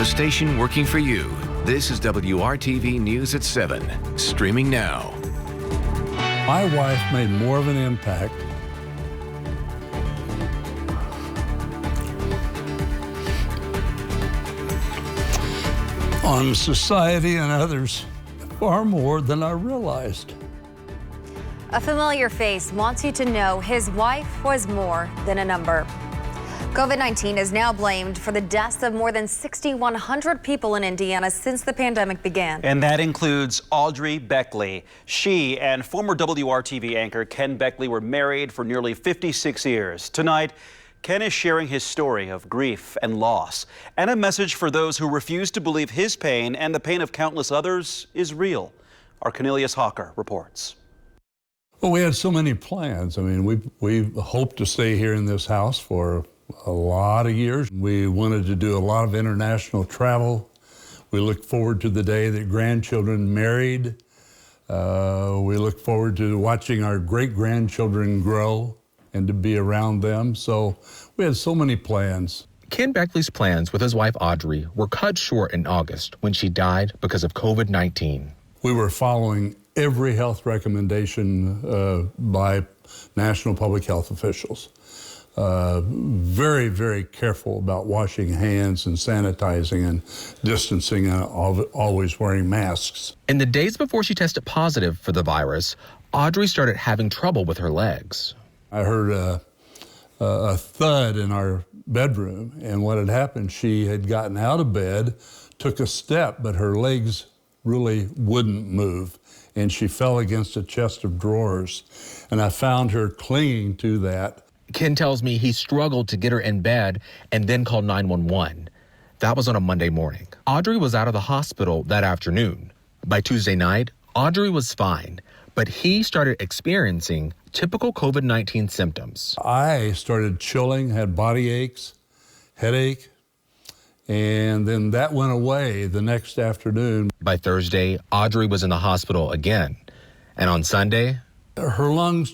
the station working for you. This is WRTV News at 7, streaming now. My wife made more of an impact on society and others far more than I realized. A familiar face wants you to know his wife was more than a number. COVID-19 is now blamed for the deaths of more than 6,100 people in Indiana since the pandemic began. And that includes Audrey Beckley. She and former WRTV anchor Ken Beckley were married for nearly 56 years. Tonight, Ken is sharing his story of grief and loss, and a message for those who refuse to believe his pain and the pain of countless others is real. Our Cornelius Hawker reports. Well, we had so many plans. I mean, we hoped to stay here in this house for a lot of years. We wanted to do a lot of international travel. We look forward to the day that grandchildren married. We look forward to watching our great-grandchildren grow and to be around them. So we had so many plans. Ken Beckley's plans with his wife Audrey were cut short in August when she died because of COVID-19. We were following every health recommendation by national public health officials. Very, very careful about washing hands and sanitizing and distancing and always wearing masks. In the days before she tested positive for the virus, Audrey started having trouble with her legs. I heard a thud in our bedroom, and what had happened, she had gotten out of bed, took a step, but her legs really wouldn't move, and she fell against a chest of drawers, and I found her clinging to that. Ken tells me he struggled to get her in bed and then called 911. That was on a Monday morning. Audrey was out of the hospital that afternoon. By Tuesday night, Audrey was fine, but he started experiencing typical COVID-19 symptoms. I started chilling, had body aches, headache, and then that went away the next afternoon. By Thursday, Audrey was in the hospital again. And on Sunday, her lungs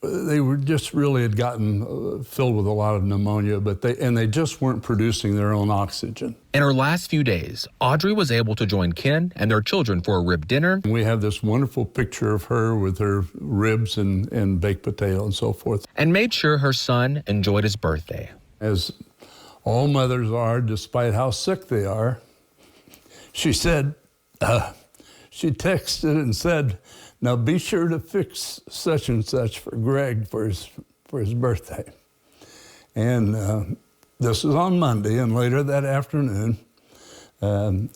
they were just really had gotten filled with a lot of pneumonia, but they just weren't producing their own oxygen. In her last few days, Audrey was able to join Ken and their children for a rib dinner. We have this wonderful picture of her with her ribs and baked potato and so forth. And made sure her son enjoyed his birthday. As all mothers are, despite how sick they are, she said, she texted and said, "Now be sure to fix such and such for Greg for his birthday." And this was on Monday, and later that afternoon,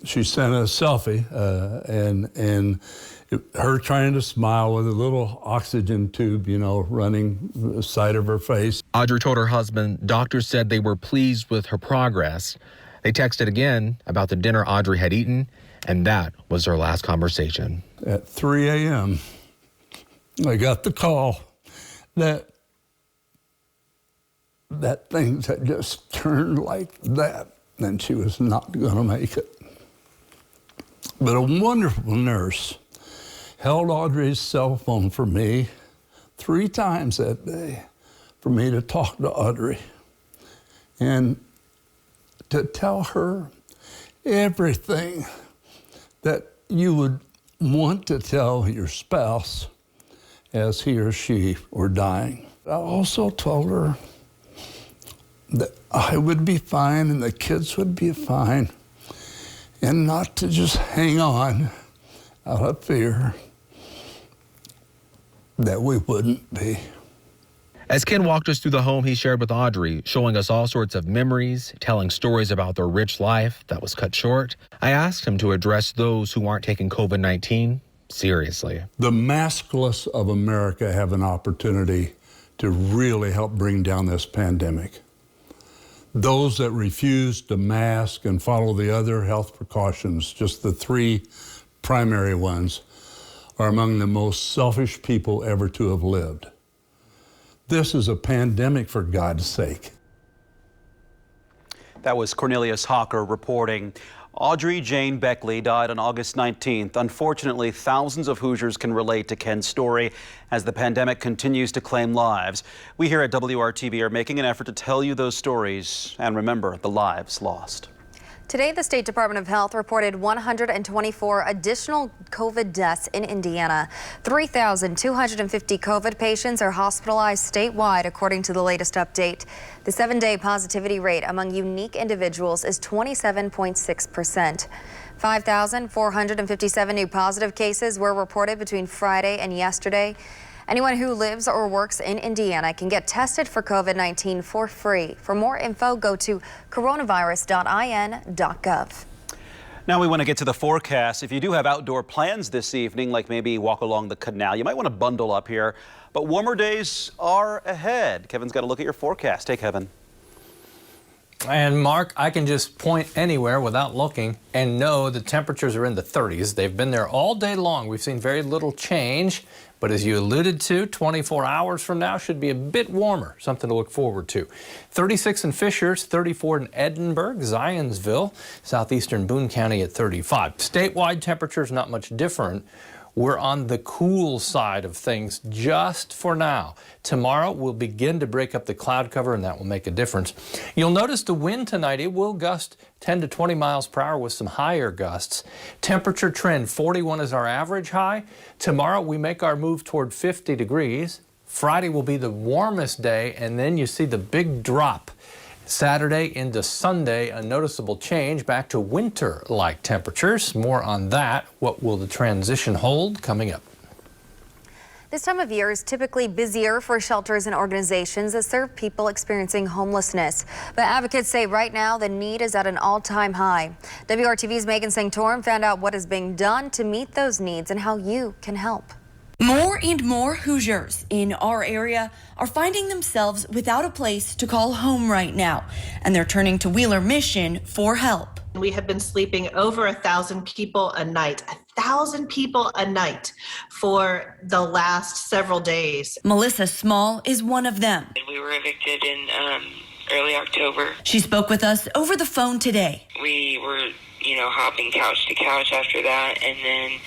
she sent a selfie, her trying to smile with a little oxygen tube, running the side of her face. Audrey told her husband doctors said they were pleased with her progress. They texted again about the dinner Audrey had eaten, and that was their last conversation. At 3 a.m., I got the call that things had just turned like that, and she was not going to make it. But a wonderful nurse held Audrey's cell phone for me 3 times that day for me to talk to Audrey and to tell her everything that you would want to tell your spouse as he or she were dying. I also told her that I would be fine and the kids would be fine, and not to just hang on out of fear that we wouldn't be. As Ken walked us through the home he shared with Audrey, showing us all sorts of memories, telling stories about their rich life that was cut short, I asked him to address those who aren't taking COVID-19 seriously. The maskless of America have an opportunity to really help bring down this pandemic. Those that refuse to mask and follow the other health precautions, just the 3 primary ones, are among the most selfish people ever to have lived. This is a pandemic, for God's sake. That was Cornelius Hawker reporting. Audrey Jane Beckley died on August 19th. Unfortunately, thousands of Hoosiers can relate to Ken's story as the pandemic continues to claim lives. We here at WRTV are making an effort to tell you those stories and remember the lives lost. Today, the State Department of Health reported 124 additional COVID deaths in Indiana. 3,250 COVID patients are hospitalized statewide, according to the latest update. The 7-day positivity rate among unique individuals is 27.6%. 5,457 new positive cases were reported between Friday and yesterday. Anyone who lives or works in Indiana can get tested for COVID-19 for free. For more info, go to coronavirus.in.gov. Now we want to get to the forecast. If you do have outdoor plans this evening, like maybe walk along the canal, you might want to bundle up here. But warmer days are ahead. Kevin's got to look at your forecast. Hey, Kevin. And Mark, I can just point anywhere without looking and know the temperatures are in the 30s. They've been there all day long. We've seen very little change. But as you alluded to, 24 hours from now should be a bit warmer, something to look forward to. 36 in Fishers, 34 in Edinburgh, Zionsville, southeastern Boone County at 35. Statewide temperatures not much different. We're on the cool side of things just for now. Tomorrow we'll begin to break up the cloud cover, and that will make a difference. You'll notice the wind tonight, it will gust 10 to 20 miles per hour with some higher gusts. Temperature trend 41 is our average high. Tomorrow we make our move toward 50 degrees. Friday will be the warmest day, and then you see the big drop. Saturday into Sunday, a noticeable change back to winter-like temperatures. More on that. What will the transition hold? Coming up. This time of year is typically busier for shelters and organizations that serve people experiencing homelessness. But advocates say right now the need is at an all-time high. WRTV's Megan Sanctorum found out what is being done to meet those needs and how you can help. More and more Hoosiers in our area are finding themselves without a place to call home right now, and they're turning to Wheeler Mission for help. We have been sleeping over 1,000 people a night, 1,000 people a night for the last several days. Melissa Small is one of them. We were evicted in early October. She spoke with us over the phone today. We were, hopping couch to couch after that, and then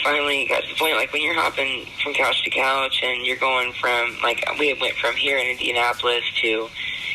finally got to the point, like when you're hopping from couch to couch and you're going from, we went from here in Indianapolis to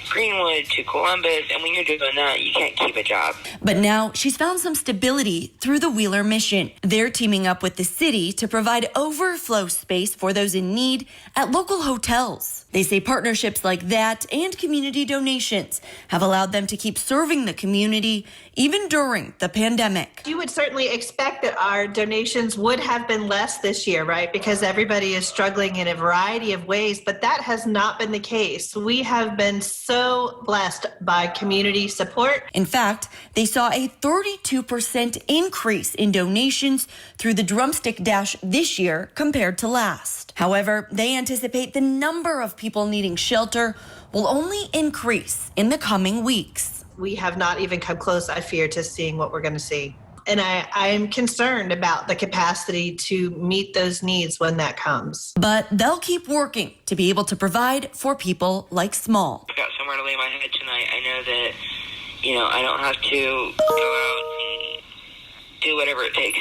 Greenwood to Columbus, and when you're doing that, you can't keep a job. But now she's found some stability through the Wheeler Mission. They're teaming up with the city to provide overflow space for those in need at local hotels. They say partnerships like that and community donations have allowed them to keep serving the community even during the pandemic. You would certainly expect that our donations would have been less this year, right? Because everybody is struggling in a variety of ways, but that has not been the case. We have been so blessed by community support. In fact, they saw a 32% increase in donations through the Drumstick Dash this year compared to last. However, they anticipate the number of people needing shelter will only increase in the coming weeks. We have not even come close, I fear, to seeing what we're going to see. And I am concerned about the capacity to meet those needs when that comes. But they'll keep working to be able to provide for people like Small. I've got somewhere to lay my head tonight. I know that, I don't have to go out and do whatever it takes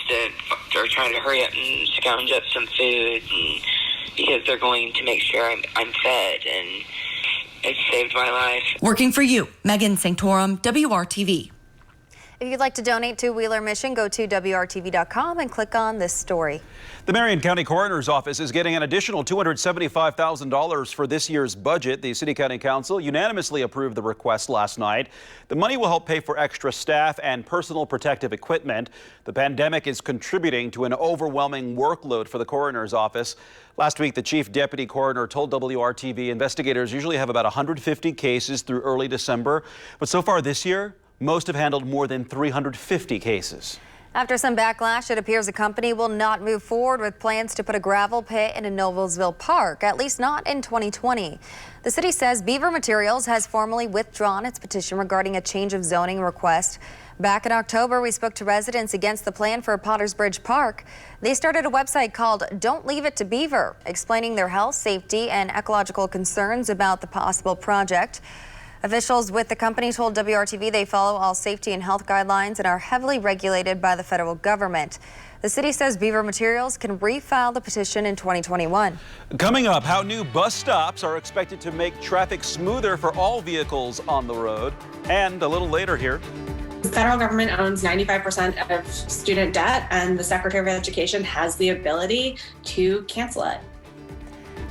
or trying to hurry up and scrounge up some food, because they're going to make sure I'm fed, and it saved my life. Working for you, Megan Sanctorum, WRTV. If you'd like to donate to Wheeler Mission, go to WRTV.com and click on this story. The Marion County Coroner's Office is getting an additional $275,000 for this year's budget. The City County Council unanimously approved the request last night. The money will help pay for extra staff and personal protective equipment. The pandemic is contributing to an overwhelming workload for the Coroner's Office. Last week, the Chief Deputy Coroner told WRTV investigators usually have about 150 cases through early December. But so far this year, most have handled more than 350 cases. After some backlash, it appears the company will not move forward with plans to put a gravel pit in a Noblesville park, at least not in 2020. The city says Beaver Materials has formally withdrawn its petition regarding a change of zoning request. Back in October, we spoke to residents against the plan for Potters Bridge Park. They started a website called Don't Leave It to Beaver, explaining their health, safety, and ecological concerns about the possible project. Officials with the company told WRTV they follow all safety and health guidelines and are heavily regulated by the federal government. The city says Beaver Materials can refile the petition in 2021. Coming up, how new bus stops are expected to make traffic smoother for all vehicles on the road. And a little later here, federal government owns 95% of student debt, and the Secretary of Education has the ability to cancel it.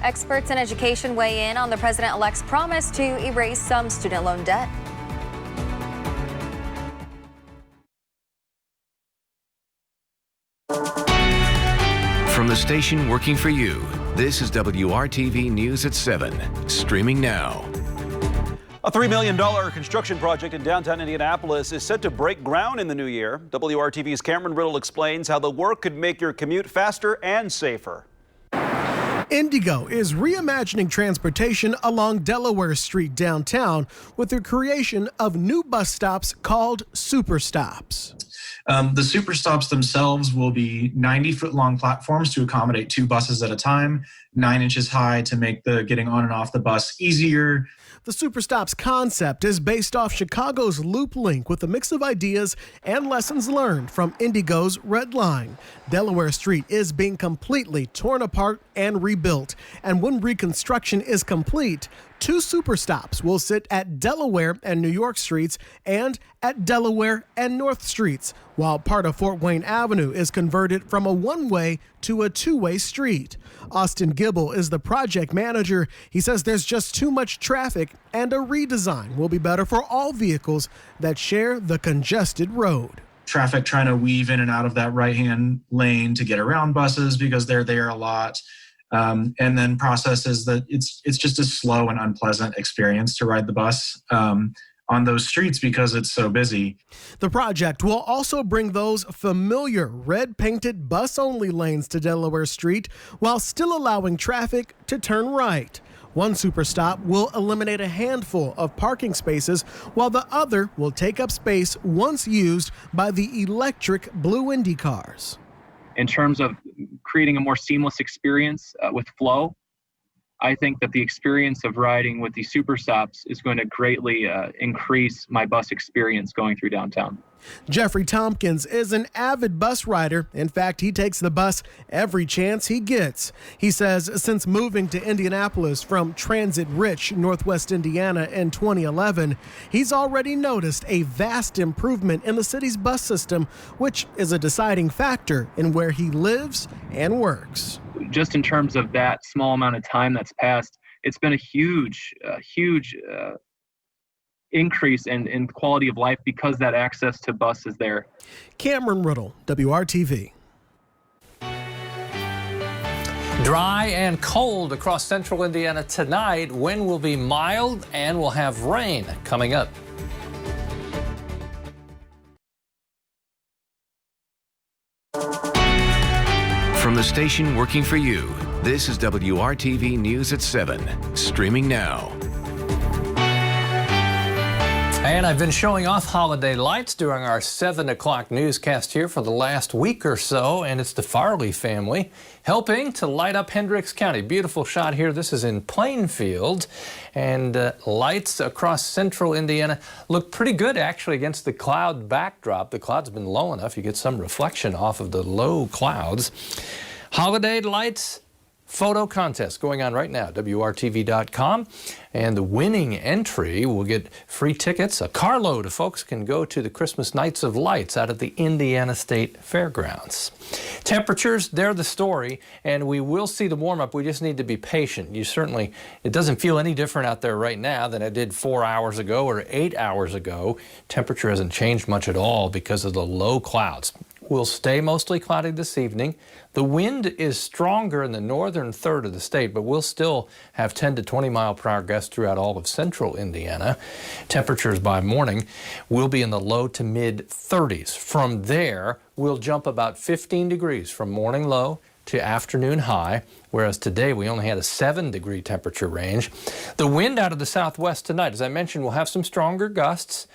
Experts in education weigh in on the president-elect's promise to erase some student loan debt. From the station working for you, this is WRTV News at 7, streaming now. A $3 million construction project in downtown Indianapolis is set to break ground in the new year. WRTV's Cameron Riddle explains how the work could make your commute faster and safer. Indigo is reimagining transportation along Delaware Street downtown with the creation of new bus stops called Super Stops. The Super Stops themselves will be 90-foot-long platforms to accommodate 2 buses at a time, 9 inches high to make the getting on and off the bus easier. The Super Stops concept is based off Chicago's Loop Link with a mix of ideas and lessons learned from Indigo's Red Line. Delaware Street is being completely torn apart and rebuilt, and when reconstruction is complete, 2 Super Stops will sit at Delaware and New York Streets and at Delaware and North Streets, while part of Fort Wayne Avenue is converted from a one-way to a 2-way street. Austin Gibble is the project manager. He says there's just too much traffic and a redesign will be better for all vehicles that share the congested road. Traffic trying to weave in and out of that right-hand lane to get around buses because they're there a lot. And then processes that it's just a slow and unpleasant experience to ride the bus on those streets because it's so busy. The project will also bring those familiar red-painted bus-only lanes to Delaware Street while still allowing traffic to turn right. One Super Stop will eliminate a handful of parking spaces, while the other will take up space once used by the electric Blue Indy cars. In terms of creating a more seamless experience with flow, I think that the experience of riding with these Super Stops is going to greatly increase my bus experience going through downtown. Jeffrey Tompkins is an avid bus rider. In fact, he takes the bus every chance he gets. He says since moving to Indianapolis from transit-rich Northwest Indiana in 2011, he's already noticed a vast improvement in the city's bus system, which is a deciding factor in where he lives and works. Just in terms of that small amount of time that's passed, it's been a huge increase in quality of life because that access to bus is there. Cameron Riddle, WRTV. Dry and cold across central Indiana tonight. Wind will be mild and we'll have rain coming up. From the station working for you, this is WRTV News at 7, streaming now. And I've been showing off holiday lights during our 7 o'clock newscast here for the last week or so, and it's the Farley family helping to light up Hendricks County. Beautiful shot here. This is in Plainfield, and lights across central Indiana look pretty good actually against the cloud backdrop. The clouds have been low enough. You get some reflection off of the low clouds. Holiday lights photo contest going on right now, WRTV.com. And the winning entry will get free tickets. A carload of folks can go to the Christmas Nights of Lights out at the Indiana State Fairgrounds. Temperatures, they're the story, and we will see the warm-up. We just need to be patient. It doesn't feel any different out there right now than it did 4 hours ago or 8 hours ago. Temperature hasn't changed much at all because of the low clouds. Will stay mostly cloudy this evening. The wind is stronger in the northern third of the state, but we'll still have 10 to 20 mile per hour gusts throughout all of central Indiana. Temperatures by morning will be in the low to mid 30s. From there, we'll jump about 15 degrees from morning low to afternoon high, whereas today we only had a 7-degree temperature range. The wind out of the southwest tonight, as I mentioned, will have some stronger gusts.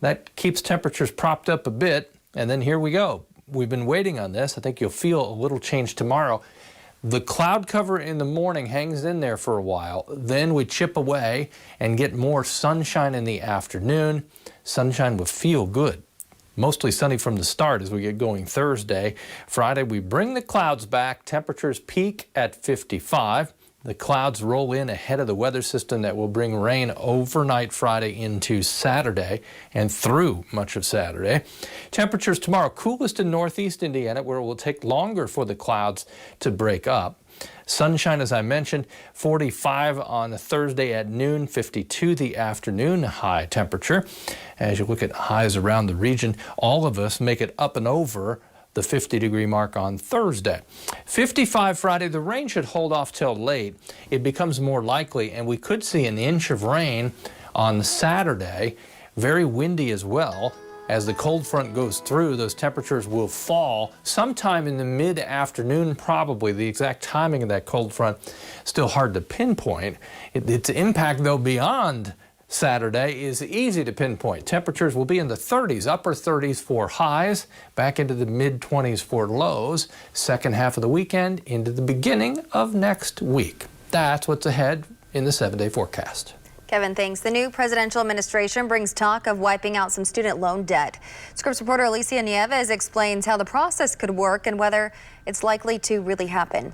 That keeps temperatures propped up a bit, and then here we go. We've been waiting on this. I think you'll feel a little change tomorrow. The cloud cover in the morning hangs in there for a while. Then we chip away and get more sunshine in the afternoon. Sunshine will feel good. Mostly sunny from the start as we get going Thursday. Friday, we bring the clouds back. Temperatures peak at 55. The clouds roll in ahead of the weather system that will bring rain overnight Friday into Saturday and through much of Saturday. Temperatures tomorrow coolest in northeast Indiana, where it will take longer for the clouds to break up. Sunshine, as I mentioned, 45 on Thursday at noon, 52 the afternoon high temperature. As you look at highs around the region, all of us make it up and over the 50-degree mark on Thursday. 55 Friday, the rain should hold off till late. It becomes more likely, and we could see an inch of rain on Saturday. Very windy as well. As the cold front goes through, those temperatures will fall sometime in the mid-afternoon, probably. The exact timing of that cold front, still hard to pinpoint. Its impact, though, beyond Saturday is easy to pinpoint. Temperatures will be in the 30s, upper 30s for highs, back into the mid-20s for lows. Second half of the weekend into the beginning of next week. That's what's ahead in the 7-day forecast. Kevin, thanks. The new presidential administration brings talk of wiping out some student loan debt. Scripps reporter Alicia Nieves explains how the process could work and whether it's likely to really happen.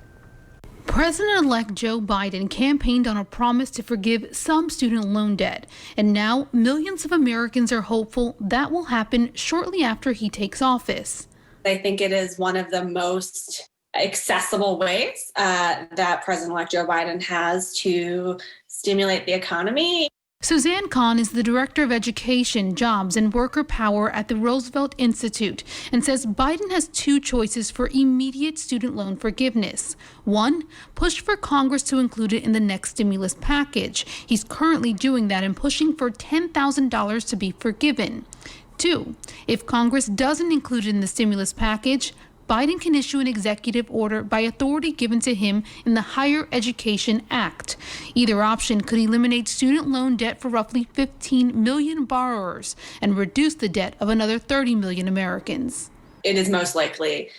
President-elect Joe Biden campaigned on a promise to forgive some student loan debt, and now millions of Americans are hopeful that will happen shortly after he takes office. I think it is one of the most accessible ways that President-elect Joe Biden has to stimulate the economy. Suzanne Kahn is the Director of Education, Jobs, and Worker Power at the Roosevelt Institute and says Biden has two choices for immediate student loan forgiveness. One, push for Congress to include it in the next stimulus package. He's currently doing that and pushing for $10,000 to be forgiven. Two, if Congress doesn't include it in the stimulus package, Biden can issue an executive order by authority given to him in the Higher Education Act. Either option could eliminate student loan debt for roughly 15 million borrowers and reduce the debt of another 30 million Americans. It is most likely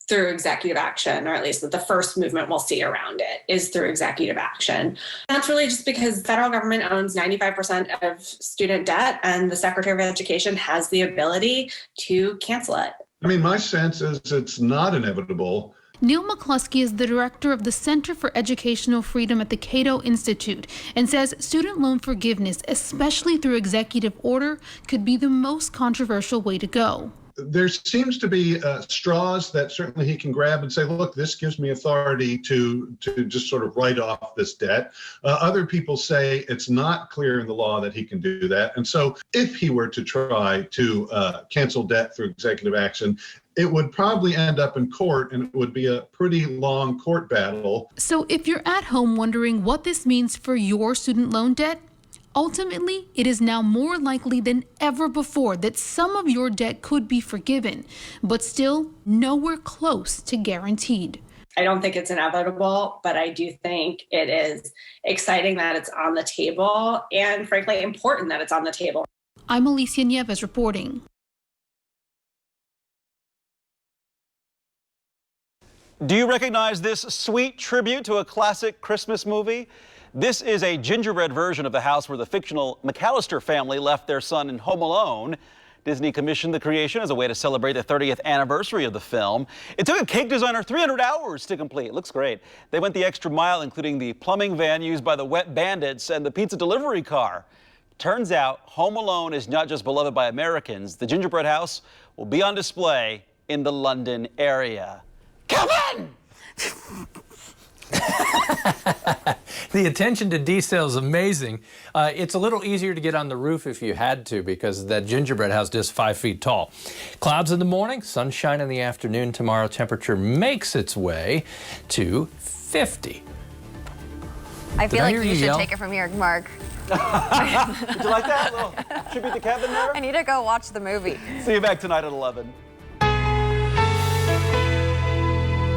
through executive action, or at least that the first movement we'll see around it is through executive action. That's really just because the federal government owns 95% of student debt, and the Secretary of Education has the ability to cancel it. I mean, my sense is it's not inevitable. Neil McCluskey is the director of the Center for Educational Freedom at the Cato Institute and says student loan forgiveness, especially through executive order, could be the most controversial way to go. There seems to be straws that certainly he can grab and say, look, this gives me authority to just sort of write off this debt. Other people say it's not clear in the law that he can do that. And so if he were to try to cancel debt through executive action, it would probably end up in court, and it would be a pretty long court battle. So if you're at home wondering what this means for your student loan debt, ultimately, it is now more likely than ever before that some of your debt could be forgiven, but still nowhere close to guaranteed. I don't think it's inevitable, but I do think it is exciting that it's on the table and, frankly, important that it's on the table. I'm Alicia Nieves reporting. Do you recognize this sweet tribute to a classic Christmas movie? This is a gingerbread version of the house where the fictional McAllister family left their son in Home Alone. Disney commissioned the creation as a way to celebrate the 30th anniversary of the film. It took a cake designer 300 hours to complete. It looks great. They went the extra mile, including the plumbing van used by the Wet Bandits and the pizza delivery car. Turns out Home Alone is not just beloved by Americans. The gingerbread house will be on display in the London area. Kevin! The attention to detail is amazing. It's a little easier to get on the roof if you had to, because that gingerbread house is just 5 feet tall. Clouds in the morning, sunshine in the afternoon. Tomorrow temperature makes its way to 50. I feel like you should take it from here, Mark. Did you like that? A little tribute to Kevin there? I need to go watch the movie. See you back tonight at 11.